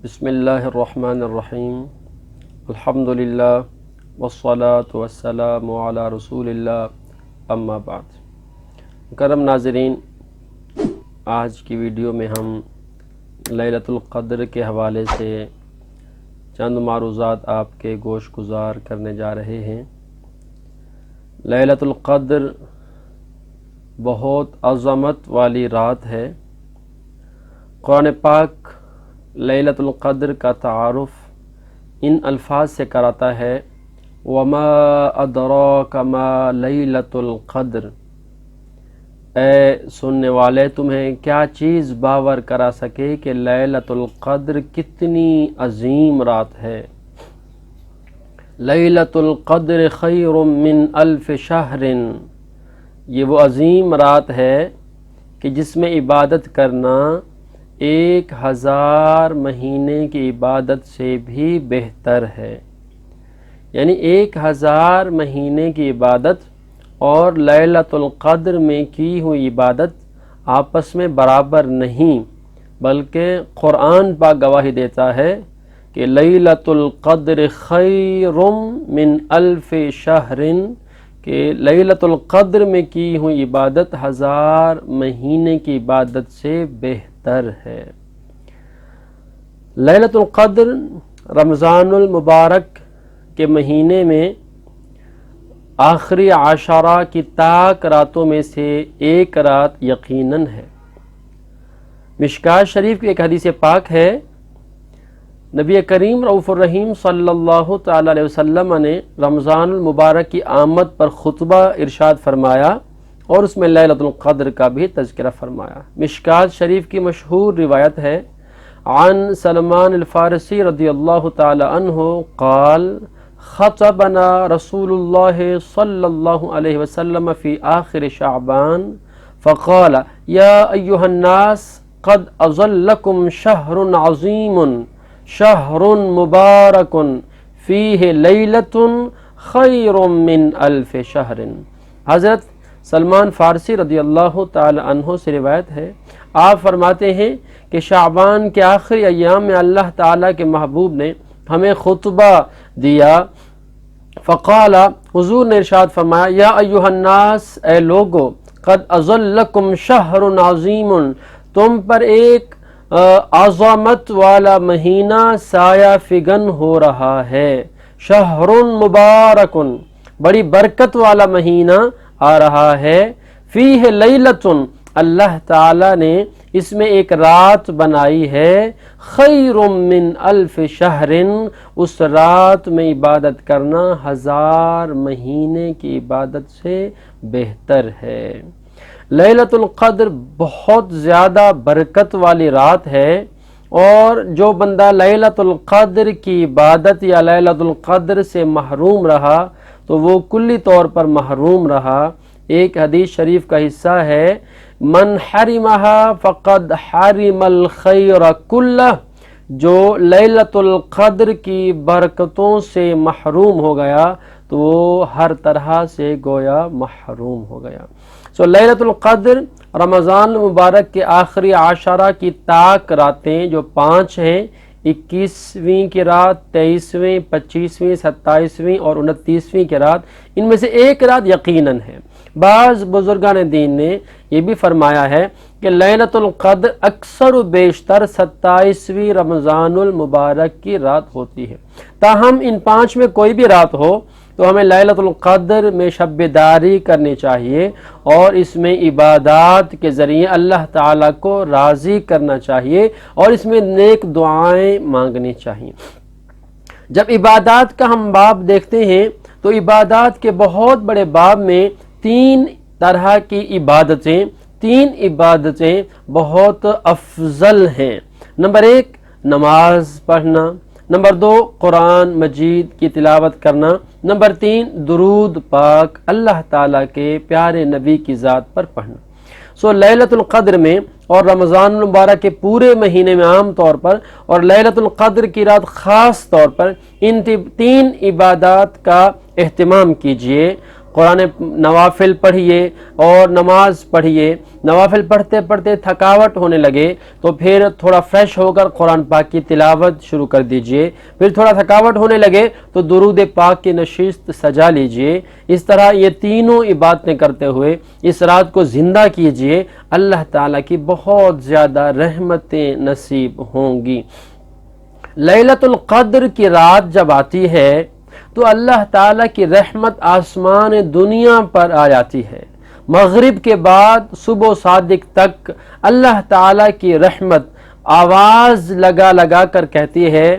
بسم اللہ الرحمن الرحیم الحمدللہ والصلاة والسلام علی رسول اللہ اما بعد۔ مکرم ناظرین، آج کی ویڈیو میں ہم لیلۃ القدر کے حوالے سے چند معروضات آپ کے گوش گزار کرنے جا رہے ہیں۔ لیلۃ القدر بہت عظمت والی رات ہے۔ قرآن پاک لیلۃ القدر کا تعارف ان الفاظ سے کراتا ہے، وما ادراک ما لیلۃ القدر۔ اے سننے والے، تمہیں کیا چیز باور کرا سکے کہ لیلۃ القدر کتنی عظیم رات ہے۔ لیلۃ القدر خیر من الف شہر، یہ وہ عظیم رات ہے کہ جس میں عبادت کرنا 1000 مہینے کی عبادت سے بھی بہتر ہے۔ یعنی 1000 مہینے کی عبادت اور لیلۃ القدر میں کی ہوئی عبادت آپس میں برابر نہیں، بلکہ قرآن پاک گواہی دیتا ہے کہ لیلۃ القدر خیر من الف شہر، کہ لیلۃ القدر میں کی ہوئی عبادت 1000 مہینے کی عبادت سے بہتر ہے۔ لیلۃ القدر رمضان المبارک کے مہینے میں آخری عشرہ کی طاق راتوں میں سے ایک رات یقیناً ہے۔ مشکوٰۃ شریف کی ایک حدیث پاک ہے، نبی کریم رؤوف الرحیم صلی اللہ تعالی علیہ وسلم نے رمضان المبارک کی آمد پر خطبہ ارشاد فرمایا اور اس میں لیلۃ القدر کا بھی تذکرہ فرمایا۔ مشکوٰۃ شریف کی مشہور روایت ہے، عن سلمان الفارسی رضی اللہ تعالی عنہ قال خطبنا رسول اللہ صلی اللہ علیہ وسلم فی آخر شعبان فقال یا ایہا الناس قد اظلکم شہر عظیم شہر مبارک فیہ لیلۃ خیر من الف شہر۔ حضرت سلمان فارسی رضی اللہ تعالی عنہ سے روایت ہے، آپ فرماتے ہیں کہ شعبان کے آخری ایام میں اللہ تعالیٰ کے محبوب نے ہمیں خطبہ دیا۔ فقال، حضور نے ارشاد فرمایا، یا ایھا الناس، اے لوگو، قد اظلکم شہر عظیم، تم پر ایک عظمت والا مہینہ سایہ فگن ہو رہا ہے۔ شہر مبارک، بڑی برکت والا مہینہ آ رہا ہے۔ فیہ لیلۃ، اللہ تعالی نے اس میں ایک رات بنائی ہے۔ خیر من الف شہر، اس رات میں عبادت کرنا 1000 مہینے کی عبادت سے بہتر ہے۔ لیلۃ القدر بہت زیادہ برکت والی رات ہے، اور جو بندہ لیلۃ القدر کی عبادت یا لیلۃ القدر سے محروم رہا تو وہ کلی طور پر محروم رہا۔ ایک حدیث شریف کا حصہ ہے، من حرمہا فقد حرم الخیر کلہ، جو لیلۃ القدر کی برکتوں سے محروم ہو گیا تو وہ ہر طرح سے گویا محروم ہو گیا۔ لیلۃ القدر رمضان المبارک کے آخری عشرہ کی طاق راتیں جو 5 ہیں، 21ویں کی رات، 23ویں، 25ویں، 27ویں اور 29ویں کی رات، ان میں سے ایک رات یقیناً ہے۔ بعض بزرگان دین نے یہ بھی فرمایا ہے کہ لیلۃ القدر اکثر و بیشتر 27ویں رمضان المبارک کی رات ہوتی ہے۔ تاہم ان 5 میں کوئی بھی رات ہو تو ہمیں لیلۃ القدر میں شب بیداری کرنی چاہیے اور اس میں عبادات کے ذریعے اللہ تعالیٰ کو راضی کرنا چاہیے اور اس میں نیک دعائیں مانگنی چاہیے۔ جب عبادات کا ہم باب دیکھتے ہیں تو عبادات کے بہت بڑے باب میں 3 طرح کی عبادتیں، 3 عبادتیں بہت افضل ہیں۔ نمبر 1 نماز پڑھنا، نمبر 2 قرآن مجید کی تلاوت کرنا، نمبر 3 درود پاک اللہ تعالیٰ کے پیارے نبی کی ذات پر پڑھنا۔ لیلۃ القدر میں اور رمضان المبارک کے پورے مہینے میں عام طور پر اور لیلۃ القدر کی رات خاص طور پر ان 3 عبادات کا اہتمام کیجیے۔ قرآن نوافل پڑھیے اور نماز پڑھیے، نوافل پڑھتے پڑھتے تھکاوٹ ہونے لگے تو پھر تھوڑا فریش ہو کر قرآن پاک کی تلاوت شروع کر دیجئے، پھر تھوڑا تھکاوٹ ہونے لگے تو درود پاک کی نشست سجا لیجئے۔ اس طرح یہ تینوں عبادتیں کرتے ہوئے اس رات کو زندہ کیجئے، اللہ تعالیٰ کی بہت زیادہ رحمتیں نصیب ہوں گی۔ لیلۃ القدر کی رات جب آتی ہے تو اللہ تعالیٰ کی رحمت آسمان دنیا پر آ جاتی ہے۔ مغرب کے بعد صبح و صادق تک اللہ تعالیٰ کی رحمت آواز لگا لگا کر کہتی ہے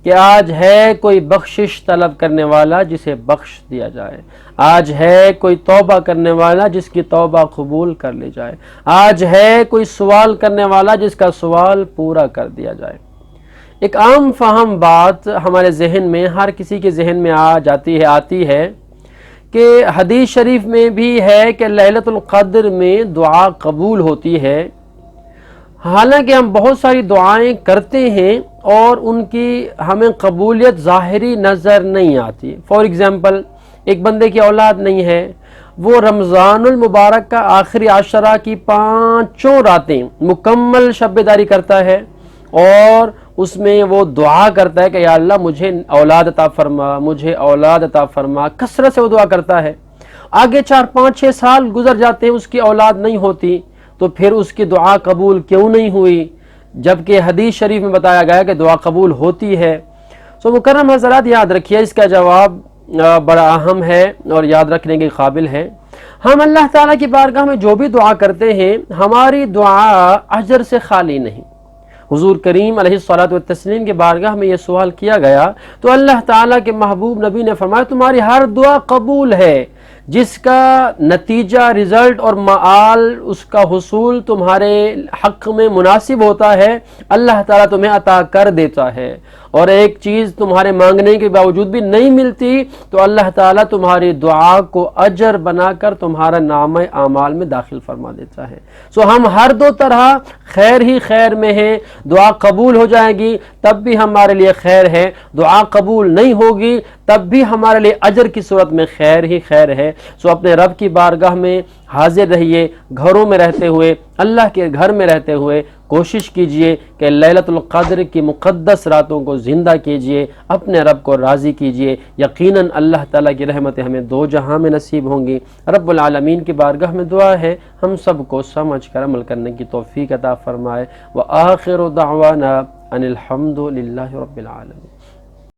کہ آج ہے کوئی بخشش طلب کرنے والا جسے بخش دیا جائے، آج ہے کوئی توبہ کرنے والا جس کی توبہ قبول کر لی جائے، آج ہے کوئی سوال کرنے والا جس کا سوال پورا کر دیا جائے۔ ایک عام فہم بات ہمارے ذہن میں، ہر کسی کے ذہن میں آتی ہے کہ حدیث شریف میں بھی ہے کہ لیلۃ القدر میں دعا قبول ہوتی ہے۔ حالانکہ ہم بہت ساری دعائیں کرتے ہیں اور ان کی ہمیں قبولیت ظاہری نظر نہیں آتی۔ فار ایگزامپل، ایک بندے کی اولاد نہیں ہے، وہ رمضان المبارک کا آخری عشرہ کی 5 راتیں مکمل شب بیداری کرتا ہے اور اس میں وہ دعا کرتا ہے کہ یا اللہ مجھے اولاد عطا فرما، مجھے اولاد عطا فرما، کثرت سے وہ دعا کرتا ہے۔ آگے 4 5 6 سال گزر جاتے ہیں، اس کی اولاد نہیں ہوتی، تو پھر اس کی دعا قبول کیوں نہیں ہوئی؟ جبکہ حدیث شریف میں بتایا گیا کہ دعا قبول ہوتی ہے۔ سو مکرم حضرات، یاد رکھیے اس کا جواب بڑا اہم ہے اور یاد رکھنے کے قابل ہے۔ ہم اللہ تعالیٰ کی بارگاہ میں جو بھی دعا کرتے ہیں، ہماری دعا اجر سے خالی نہیں۔ حضور کریم علیہ الصلوۃ والتسلیم کی بارگاہ میں یہ سوال کیا گیا تو اللہ تعالیٰ کے محبوب نبی نے فرمایا تمہاری ہر دعا قبول ہے، جس کا نتیجہ، رزلٹ اور معال، اس کا حصول تمہارے حق میں مناسب ہوتا ہے، اللہ تعالیٰ تمہیں عطا کر دیتا ہے۔ اور ایک چیز تمہارے مانگنے کے باوجود بھی نہیں ملتی تو اللہ تعالیٰ تمہاری دعا کو اجر بنا کر تمہارا نامہ اعمال میں داخل فرما دیتا ہے۔ سو ہم ہر دو طرح خیر ہی خیر میں ہیں، دعا قبول ہو جائے گی تب بھی ہمارے لیے خیر ہے، دعا قبول نہیں ہوگی تب بھی ہمارے لیے اجر کی صورت میں خیر ہی خیر ہے۔ سو اپنے رب کی بارگاہ میں حاضر رہیے، گھروں میں رہتے ہوئے، اللہ کے گھر میں رہتے ہوئے کوشش کیجئے کہ لیلۃ القدر کی مقدس راتوں کو زندہ کیجئے، اپنے رب کو راضی کیجئے۔ یقیناً اللہ تعالیٰ کی رحمتیں ہمیں 2 جہاں میں نصیب ہوں گی۔ رب العالمین کی بارگاہ میں دعا ہے ہم سب کو سمجھ کر عمل کرنے کی توفیق عطا فرمائے۔ وآخر دعوانا ان الحمد للہ رب العالمین۔